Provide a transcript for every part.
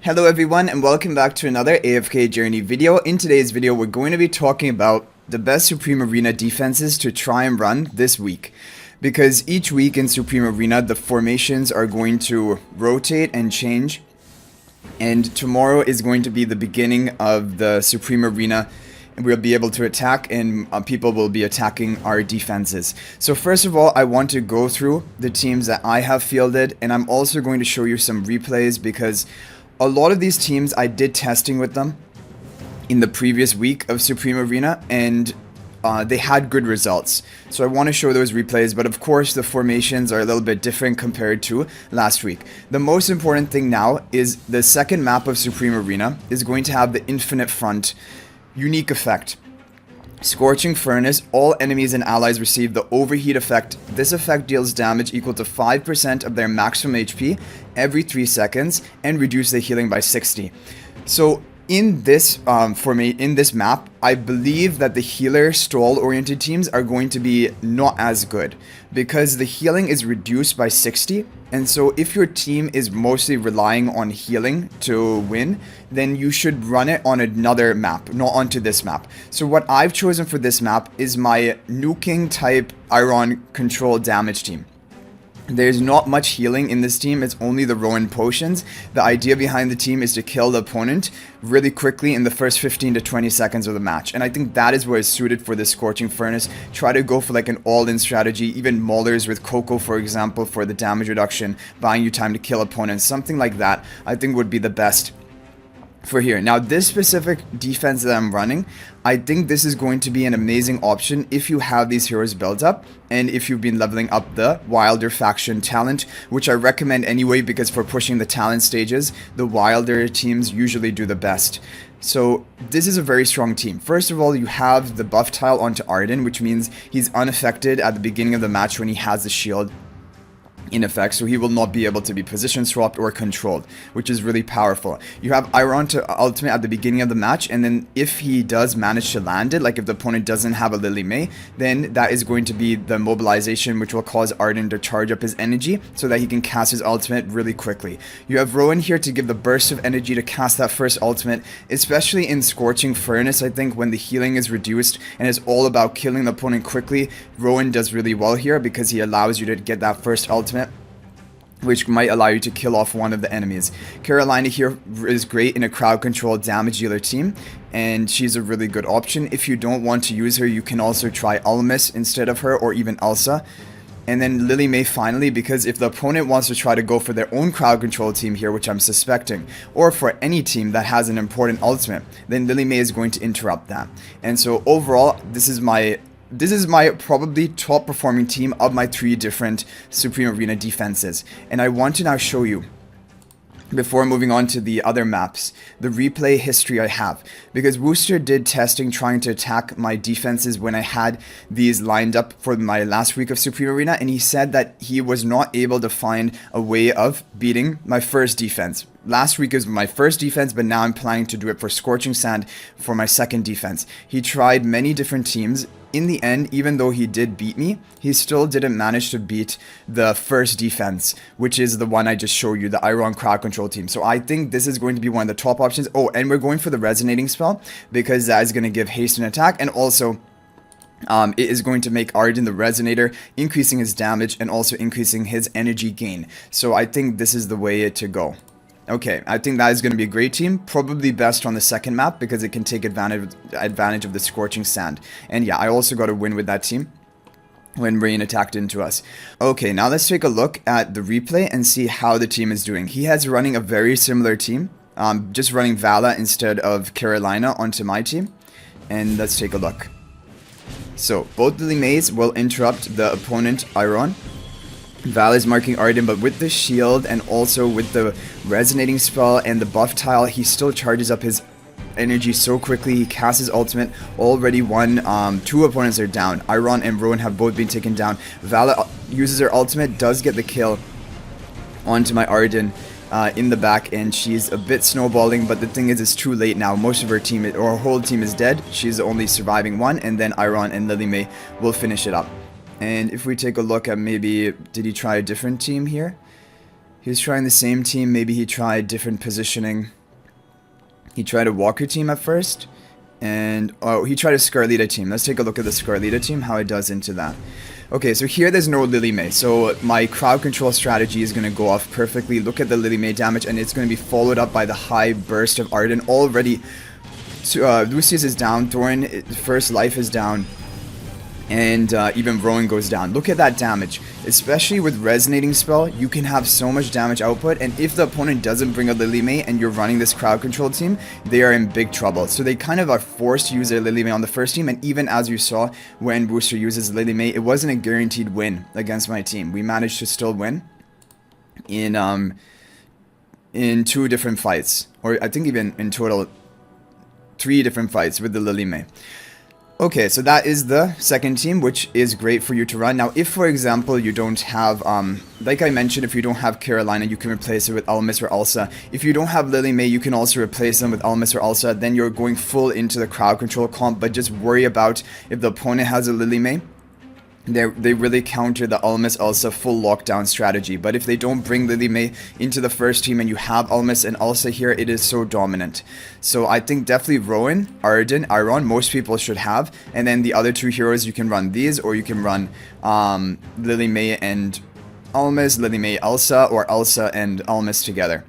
Hello everyone and welcome back to another AFK Journey video. In today's video we're going to be talking about the best Supreme Arena defenses to try and run this week. Because each week in Supreme Arena the formations are going to rotate and change. And tomorrow is going to be the beginning of the Supreme Arena. And we'll be able to attack and people will be attacking our defenses. So first of all, I want to go through the teams that I have fielded. And I'm also going to show you some replays because a lot of these teams I did testing with them in the previous week of Supreme Arena and they had good results. So I want to show those replays, but of course the formations are a little bit different compared to last week. The most important thing now is the second map of Supreme Arena is going to have the Infinite Front unique effect. Scorching Furnace, all enemies and allies receive the overheat effect. This effect deals damage equal to 5% of their maximum HP every 3 seconds and reduce the healing by 60. So in this map, I believe that the healer stall oriented teams are going to be not as good because the healing is reduced by 60. And so if your team is mostly relying on healing to win, then you should run it on another map, not onto this map. So what I've chosen for this map is my nuking type iron control damage team. There's not much healing in this team, it's only the Rowan potions. The idea behind the team is to kill the opponent really quickly in the first 15 to 20 seconds of the match. And I think that is what is suited for this Scorching Furnace. Try to go for like an all-in strategy, even Maulers with Coco for example for the damage reduction, buying you time to kill opponents, something like that I think would be the best for here. Now this specific defense that I'm running, I think this is going to be an amazing option if you have these heroes built up and if you've been leveling up the Wilder faction talent, which I recommend anyway because for pushing the talent stages, the Wilder teams usually do the best. So this is a very strong team. First of all, you have the buff tile onto Arden, which means he's unaffected at the beginning of the match when he has the shield in effect, so he will not be able to be position swapped or controlled, which is really powerful. You have Iron to ultimate at the beginning of the match, and then if he does manage to land it, like if the opponent doesn't have a Lily May, then that is going to be the mobilization which will cause Arden to charge up his energy so that he can cast his ultimate really quickly. You have Rowan here to give the burst of energy to cast that first ultimate, especially in Scorching Furnace. I think when the healing is reduced and it's all about killing the opponent quickly, Rowan does really well here because he allows you to get that first ultimate, which might allow you to kill off one of the enemies. Carolina here is great in a crowd control damage dealer team, and she's a really good option. If you don't want to use her, you can also try Almas instead of her, or even Elsa. And then Lily May finally, because if the opponent wants to try to go for their own crowd control team here, which I'm suspecting, or for any team that has an important ultimate, then Lily May is going to interrupt that. And so overall, this is my probably top performing team of my 3 different Supreme Arena defenses. And I want to now show you, before moving on to the other maps, the replay history I have. Because Wooster did testing trying to attack my defenses when I had these lined up for my last week of Supreme Arena, and he said that he was not able to find a way of beating my first defense. Last week was my first defense, but now I'm planning to do it for Scorching Sand for my second defense. He tried many different teams. In the end, even though he did beat me, he still didn't manage to beat the first defense, which is the one I just showed you, the Iron crowd control team. So I think this is going to be one of the top options. Oh, and we're going for the resonating spell because that is going to give haste and attack, and also it is going to make Arden the resonator, increasing his damage and also increasing his energy gain. So I think this is the way to go. Okay, I think that is going to be a great team. Probably best on the second map because it can take advantage of the Scorching Sand. And yeah, I also got a win with that team when Rain attacked into us. Okay, now let's take a look at the replay and see how the team is doing. He has running a very similar team, just running Vala instead of Carolina onto my team. And let's take a look. So, both Lily Mays will interrupt the opponent Iron. Val is marking Arden, but with the shield and also with the resonating spell and the buff tile, he still charges up his energy so quickly. He casts his ultimate. Already one, 2 opponents are down. Iron and Rowan have both been taken down. Vala uses her ultimate, does get the kill onto my Arden in the back, and she's a bit snowballing, but the thing is it's too late now. Most of her team, or her whole team is dead. She's the only surviving one, and then Iron and Lily May will finish it up. And if we take a look at maybe, did he try a different team here? He was trying the same team. Maybe he tried different positioning. He tried a Walker team at first. And, oh, he tried a Scarlita team. Let's take a look at the Scarlita team, how it does into that. Okay, so here there's no Lily May. So my crowd control strategy is going to go off perfectly. Look at the Lily May damage, and it's going to be followed up by the high burst of Arden. Already, Lucius is down. Thorin, first life is down. And even Rowan goes down. Look at that damage. Especially with Resonating Spell, you can have so much damage output, and if the opponent doesn't bring a Lily May and you're running this crowd control team, they are in big trouble. So they kind of are forced to use their Lily May on the first team, and even as you saw when Booster uses Lily May, it wasn't a guaranteed win against my team. We managed to still win in 2 different fights, or I think even in total 3 different fights with the Lily May. Okay, so that is the second team, which is great for you to run. Now, if, for example, you don't have, like I mentioned, if you don't have Carolina, you can replace it with Almis or Elsa. If you don't have Lily May, you can also replace them with Almis or Elsa. Then you're going full into the crowd control comp, but just worry about if the opponent has a Lily May. They really counter the Almis Elsa full lockdown strategy. But if they don't bring Lily May into the first team and you have Almis and Elsa here, it is so dominant. So I think definitely Rowan, Arden, Iron, most people should have. And then the other 2 heroes, you can run these, or you can run Lily May and Almis, Lily May Elsa, or Elsa and Almis together.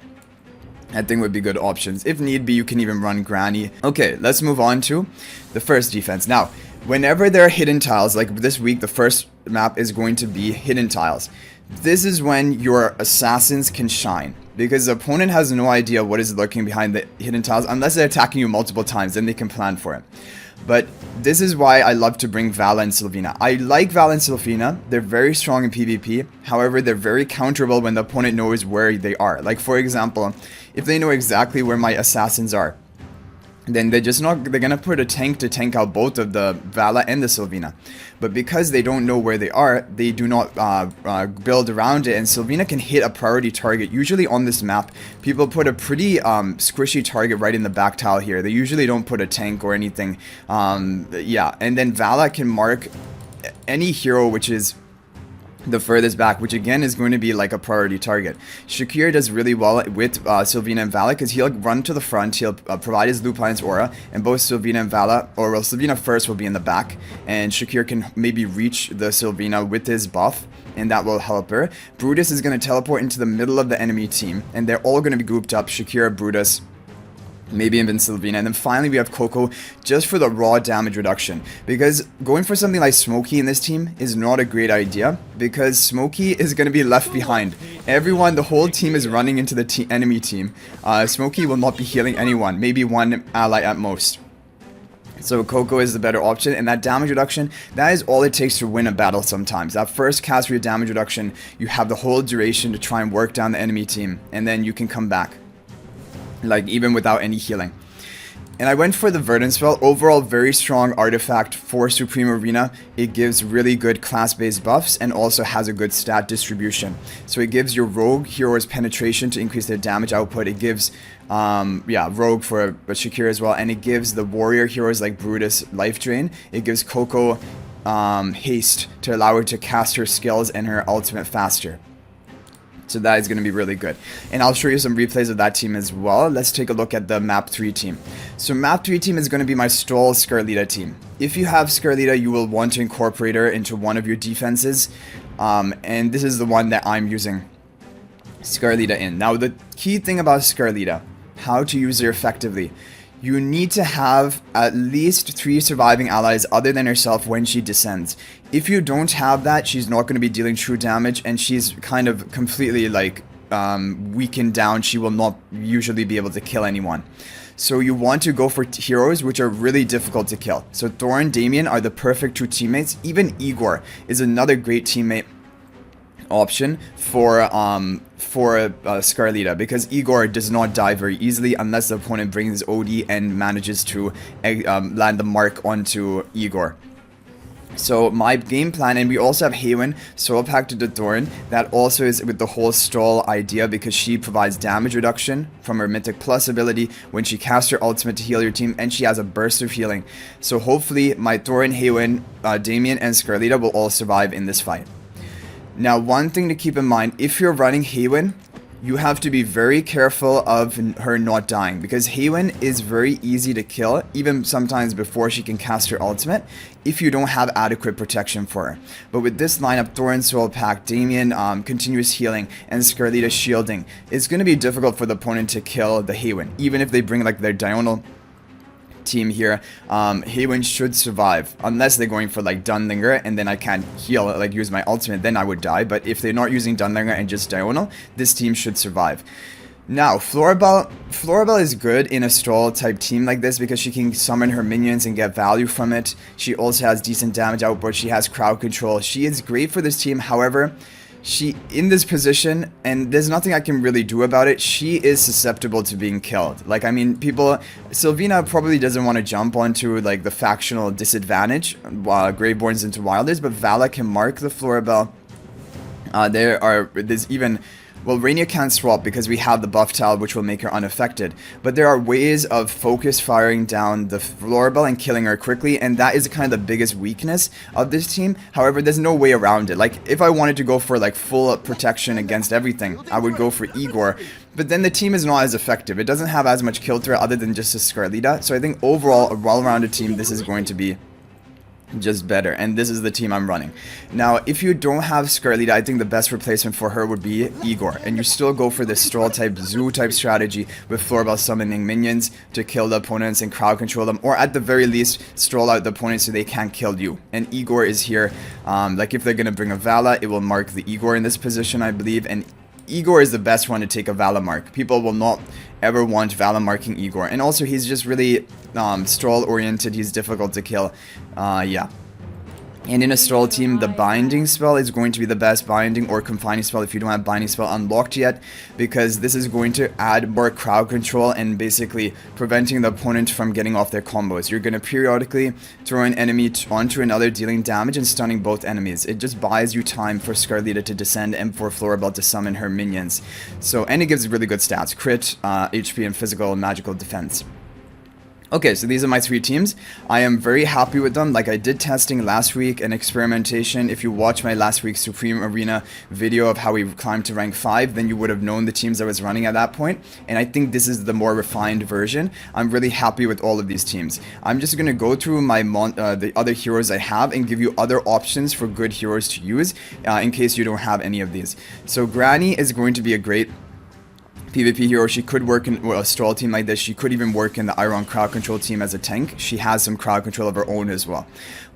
I think would be good options. If need be, you can even run Granny. Okay, let's move on to the first defense. Now, whenever there are hidden tiles, like this week, the first map is going to be hidden tiles. This is when your assassins can shine, because the opponent has no idea what is lurking behind the hidden tiles unless they're attacking you multiple times, then they can plan for it. But this is why I love to bring Vala and Sylvina. I like Vala and Sylvina. They're very strong in PvP. However, they're very counterable when the opponent knows where they are. Like, for example, if they know exactly where my assassins are, then they're gonna put a tank to tank out both of the Vala and the Sylvina. But because they don't know where they are, they do not build around it, and Sylvina can hit a priority target. Usually on this map, people put a pretty squishy target right in the back tile here. They usually don't put a tank or anything. Yeah, and then Vala can mark any hero which is the furthest back, which again is going to be like a priority target. Shakir does really well with Sylvina and Vala, because he'll run to the front, he'll provide his Lupine's aura, and both Sylvina and Vala, or well, Sylvina first will be in the back, and Shakir can maybe reach the Sylvina with his buff, and that will help her. Brutus is going to teleport into the middle of the enemy team, and they're all going to be grouped up, Shakir, Brutus, maybe even Sylvina. And then finally we have Coco, just for the raw damage reduction, because going for something like Smokey in this team is not a great idea, because Smokey is going to be left behind. Everyone, the whole team is running into the enemy team. Smokey will not be healing anyone, maybe one ally at most. So Coco is the better option, and that damage reduction, that is all it takes to win a battle sometimes. That first cast for your damage reduction, you have the whole duration to try and work down the enemy team, and then you can come back, like even without any healing. And I went for the Verdant spell. Overall, very strong artifact for Supreme Arena. It gives really good class-based buffs and also has a good stat distribution. So it gives your rogue heroes penetration to increase their damage output. It gives, rogue for Shakir as well. And it gives the warrior heroes like Brutus life drain. It gives Coco haste to allow her to cast her skills and her ultimate faster. So that is going to be really good. And I'll show you some replays of that team as well. Let's take a look at the map 3 team. So map 3 team is going to be my stall Scarlita team. If you have Scarlita, you will want to incorporate her into one of your defenses. And this is the one that I'm using Scarlita in. Now, the key thing about Scarlita, how to use her effectively. You need to have at least 3 surviving allies other than herself when she descends. If you don't have that, she's not going to be dealing true damage, and she's kind of completely like weakened down. She will not usually be able to kill anyone. So you want to go for heroes which are really difficult to kill. So Thor and Damien are the perfect 2 teammates. Even Igor is another great teammate option for Scarlita, because Igor does not die very easily unless the opponent brings OD and manages to land the mark onto Igor. So my game plan, and we also have Haven, Soul Pact to the Thorn, that also is with the whole stall idea, because she provides damage reduction from her Mythic Plus ability when she casts her ultimate to heal your team, and she has a burst of healing. So hopefully my Thorn, Haven, Damien, and Scarlita will all survive in this fight. Now, one thing to keep in mind, if you're running Haven, you have to be very careful of her not dying, because Hideen is very easy to kill, even sometimes before she can cast her ultimate, if you don't have adequate protection for her. But with this lineup, Thorin Soul Pack, Damien continuous healing, and Scarlita shielding, it's going to be difficult for the opponent to kill the Hideen, even if they bring like their diagonal team here. Hideen should survive, unless they're going for like Dunlinger and then I can't heal, like use my ultimate, then I would die. But if they're not using Dunlinger and just diagonal, this team should survive. Now, Floribel is good in a stall type team like this because she can summon her minions and get value from it. She also has decent damage output. She has crowd control. She is great for this team. However, she, in this position, and there's nothing I can really do about it, she is susceptible to being killed. Like, I mean, Sylvina probably doesn't want to jump onto, like, the factional disadvantage while Graveborn's into Wilders, but Vala can mark the Floribel. There's even... Well, Rhaenyra can't swap because we have the buff tile, which will make her unaffected. But there are ways of focus firing down the Floribel and killing her quickly, and that is kind of the biggest weakness of this team. However, there's no way around it. Like, if I wanted to go for, like, full protection against everything, I would go for Igor. But then the team is not as effective. It doesn't have as much kill threat other than just a Scarlita. So I think overall, a well-rounded team, this is going to be just better, and this is the team I'm running. Now, if you don't have Scarlita, I think the best replacement for her would be Igor, and you still go for this Stroll type, Zoo type strategy with Floribel summoning minions to kill the opponents and crowd control them, or at the very least, Stroll out the opponents so they can't kill you. And Igor is here, like if they're gonna bring a Vala, it will mark the Igor in this position, I believe, and Igor is the best one to take a Vala mark. People will not ever want Vala marking Igor. And also, he's just really Stroll oriented. He's difficult to kill. Yeah. And in a Stroll team, the binding spell is going to be the best binding or confining spell if you don't have binding spell unlocked yet, because this is going to add more crowd control and basically preventing the opponent from getting off their combos. You're going to periodically throw an enemy onto another, dealing damage and stunning both enemies. It just buys you time for Scarlita to descend and for Floribel to summon her minions. So, and it gives really good stats: crit, HP, and physical and magical defense. Okay, so these are my three teams. I am very happy with them. Like, I did testing last week and experimentation. If you watch my last week's Supreme Arena video of how we climbed to rank 5, then you would have known the teams I was running at that point. And I think this is the more refined version. I'm really happy with all of these teams. I'm just going to go through my the other heroes I have and give you other options for good heroes to use in case you don't have any of these. So Granny is going to be a great PvP hero. She could work in a Stroll team like this. She could even work in the Iron crowd control team as a tank. She has some crowd control of her own as well.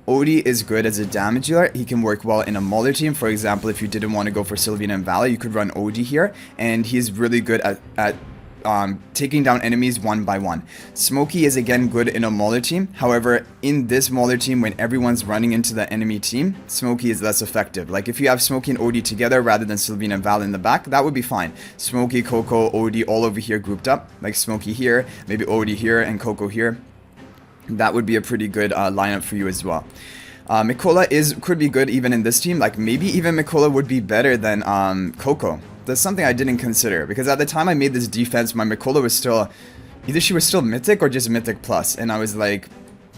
Odie is good as a damage dealer. He can work well in a Mauler team. For example, if you didn't want to go for Sylvina and Vala, you could run Odie here, and he's really good at taking down enemies one by one. Smokey is again good in a Mauler team. However, in this Mauler team, when everyone's running into the enemy team, Smokey is less effective. Like, if you have Smokey and Odie together rather than Sylvina and Val in the back, that would be fine. Smokey, Coco, Odie all over here grouped up, like Smokey here, maybe Odie here, and Coco here. That would be a pretty good lineup for you as well. Mikola could be good even in this team. Like, maybe even Mikola would be better than Coco. That's something I didn't consider, because at the time I made this defense, my Mikola was still, either she was still Mythic or just Mythic Plus, and I was like,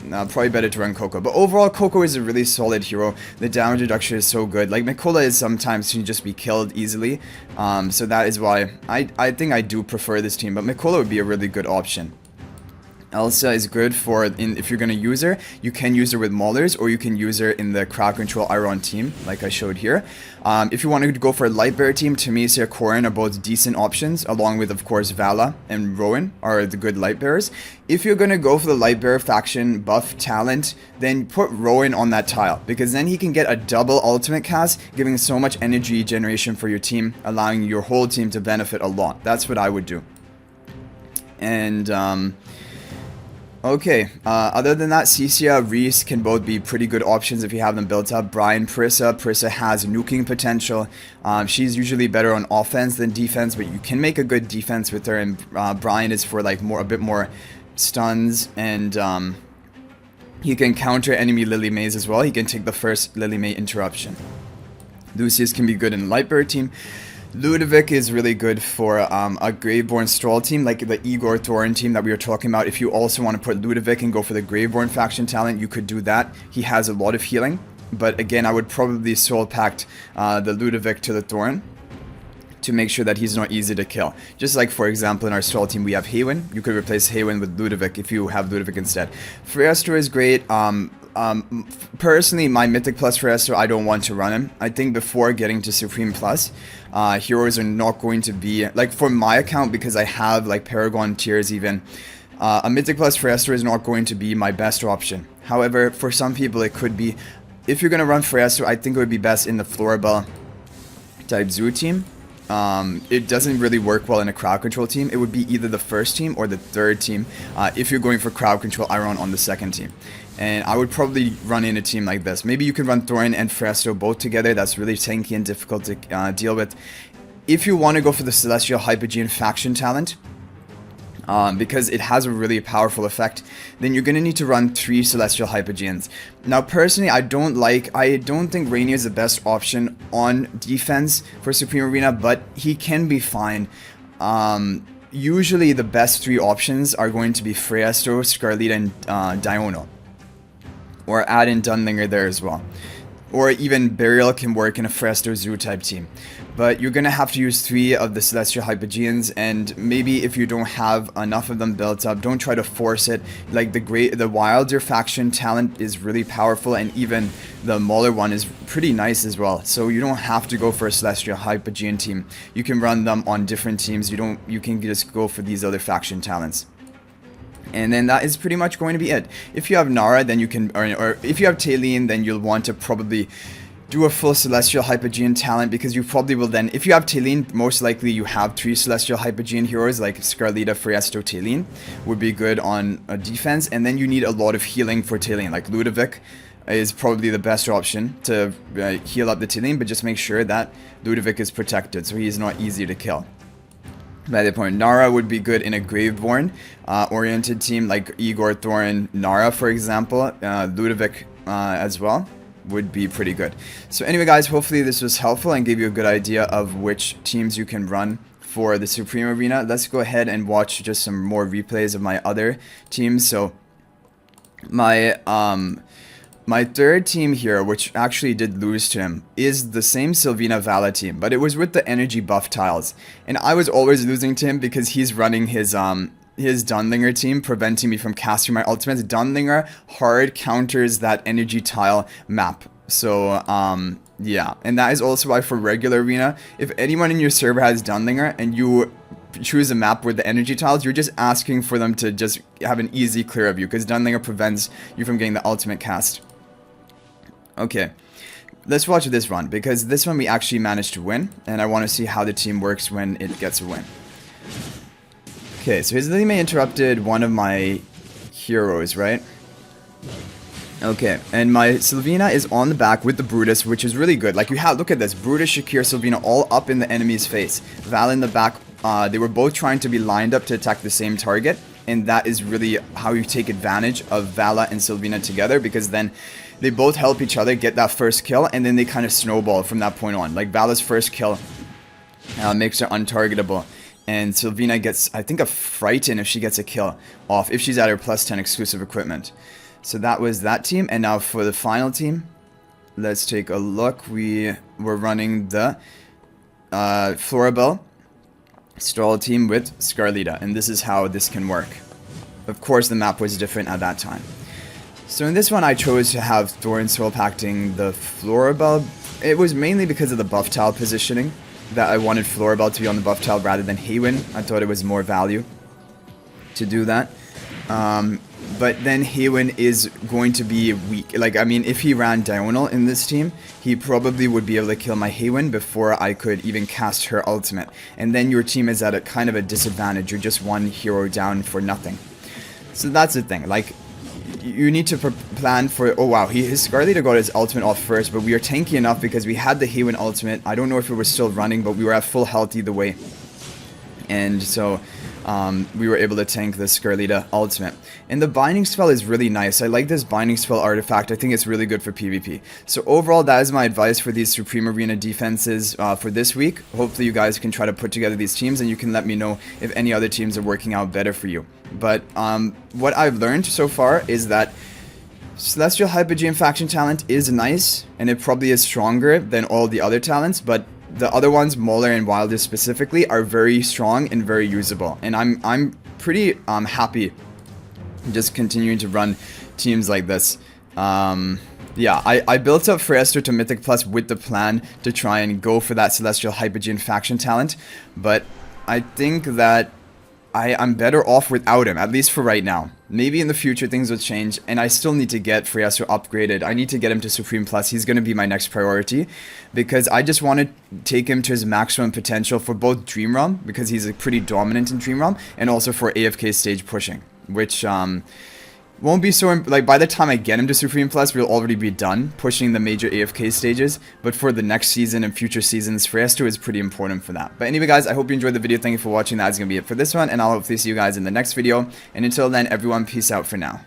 nah, probably better to run Coco. But overall, Coco is a really solid hero. The damage reduction is so good. Like, Mikola is sometimes can just be killed easily, so that is why I think I do prefer this team, but Mikola would be a really good option. Elsa is good for, if you're going to use her, you can use her with Maulers, or you can use her in the crowd control Iron team, like I showed here. If you want to go for a Lightbearer team, Tamesia, Corin are both decent options, along with, of course, Vala and Rowan are the good Lightbearers. If you're going to go for the Lightbearer faction buff talent, then put Rowan on that tile, because then he can get a double ultimate cast, giving so much energy generation for your team, allowing your whole team to benefit a lot. That's what I would do. And, okay, other than that, Cecia, Reese can both be pretty good options if you have them built up. Brian, Prissa. Prissa has nuking potential. She's usually better on offense than defense, but you can make a good defense with her. And Brian is for like a bit more stuns, and he can counter enemy Lily Mays as well. He can take the first Lily May interruption. Lucius can be good in the Lightbearer team. Ludovic is really good for a Graveborn Stroll team, like the Igor Thorin team that we were talking about. If you also want to put Ludovic and go for the Graveborn faction talent, you could do that. He has a lot of healing, but again, I would probably soul pact the Ludovic to the Thorin to make sure that he's not easy to kill. Just like, for example, in our stall team, we have Hideen. You could replace Hideen with Ludovic if you have Ludovic instead. Freestro is great. Personally, my Mythic Plus Freestro, I don't want to run him. I think before getting to Supreme Plus, heroes are not going to be, like for my account, because I have like Paragon tiers even, a Mythic Plus Freestro is not going to be my best option. However, for some people it could be. If you're going to run Freestro, I think it would be best in the Floribel type Zoo team. It doesn't really work well in a crowd control team. It would be either the first team or the third team if you're going for crowd control Iron on the second team. And I would probably run in a team like this. Maybe you could run Thorin and Fresto both together. That's really tanky and difficult to deal with. If you want to go for the Celestial Hypogean faction talent, because it has a really powerful effect, then you're going to need to run 3 Celestial Hypogeans. Now, personally, I don't think Rainier is the best option on defense for Supreme Arena, but he can be fine. Usually, the best 3 options are going to be Fresto, Scarlita, and Diona. Or add in Dunlinger there as well. Or even Burial can work in a Fresto Zoo type team. But you're going to have to use 3 of the Celestial Hypogeans, and maybe if you don't have enough of them built up, don't try to force it. Like the Wilder faction talent is really powerful, and even the Mauler one is pretty nice as well. So you don't have to go for a Celestial Hypogean team. You can run them on different teams. You can just go for these other faction talents. And then that is pretty much going to be it. If you have Nara, then you can, or if you have Taylene, then you'll want to probably do a full Celestial Hypogean talent, because you probably will then, if you have Taylene, most likely you have 3 Celestial Hypogean heroes like Scarlita, Fresto, Taylene would be good on a defense, and then you need a lot of healing for Taylene, like Ludovic is probably the best option to heal up the Taylene, but just make sure that Ludovic is protected so he's not easy to kill. By that point, Nara would be good in a Graveborn oriented team like Igor, Thorin, Nara, for example. Ludovic as well would be pretty good. So anyway, guys, hopefully this was helpful and gave you a good idea of which teams you can run for the Supreme Arena. Let's go ahead and watch just some more replays of my other teams. So my third team here, which actually did lose to him, is the same Sylvina Vala team, but it was with the energy buff tiles. And I was always losing to him because he's running his Dunlinger team, preventing me from casting my ultimates. Dunlinger hard counters that energy tile map. So, yeah. And that is also why for regular arena, if anyone in your server has Dunlinger and you choose a map with the energy tiles, you're just asking for them to just have an easy clear of you, because Dunlinger prevents you from getting the ultimate cast. Okay, let's watch this run, because this one we actually managed to win, and I want to see how the team works when it gets a win. Okay, so his Lily May interrupted one of my heroes, right? Okay, and my Sylvina is on the back with the Brutus, which is really good. Like, you have, look at this, Brutus, Shakir, Sylvina all up in the enemy's face. Val in the back, they were both trying to be lined up to attack the same target, and that is really how you take advantage of Vala and Sylvina together, because then they both help each other get that first kill, and then they kind of snowball from that point on. Like, Vala's first kill makes her untargetable, and Sylvina gets, I think, a frighten if she gets a kill off, if she's at her +10 exclusive equipment. So that was that team, and now for the final team, let's take a look. We were running the Floribel stall team with Scarlita, and this is how this can work. Of course, the map was different at that time. So in this one, I chose to have Thorin soul pacting the Floribel. It was mainly because of the buff tile positioning that I wanted Floribel to be on the buff tile rather than Hideen. I thought it was more value to do that. But then Hideen is going to be weak. Like, I mean, if he ran Diagonal in this team, he probably would be able to kill my Hideen before I could even cast her ultimate. And then your team is at a kind of a disadvantage. You're just one hero down for nothing. So that's the thing. Like, you need to plan for, oh wow, his Scarlita got his ultimate off first, but we are tanky enough because we had the Hideen ultimate. I don't know if it was still running, but we were at full health either way. And so we were able to tank the Scarlita ultimate. And the binding spell is really nice. I like this binding spell artifact. I think it's really good for PvP. So overall, that is my advice for these Supreme Arena defenses for this week. Hopefully you guys can try to put together these teams, and you can let me know if any other teams are working out better for you. But what I've learned so far is that Celestial Hypogean faction talent is nice, and it probably is stronger than all the other talents, but the other ones, Mauler and Wilder specifically, are very strong and very usable. And I'm pretty happy just continuing to run teams like this. Yeah, I built up Freyaster to Mythic Plus with the plan to try and go for that Celestial Hypogean faction talent, but I think that I'm better off without him, at least for right now. Maybe in the future things will change, and I still need to get Freyaster upgraded. I need to get him to Supreme Plus. He's going to be my next priority, because I just want to take him to his maximum potential for both Dream Realm, because he's pretty dominant in Dream Realm, and also for AFK stage pushing, which won't be so, like, by the time I get him to Supreme Plus, we'll already be done pushing the major AFK stages, but for the next season and future seasons, Freyaster is pretty important for that. But anyway, guys, I hope you enjoyed the video. Thank you for watching. That's going to be it for this one, and I'll hopefully see you guys in the next video, and until then, everyone, peace out for now.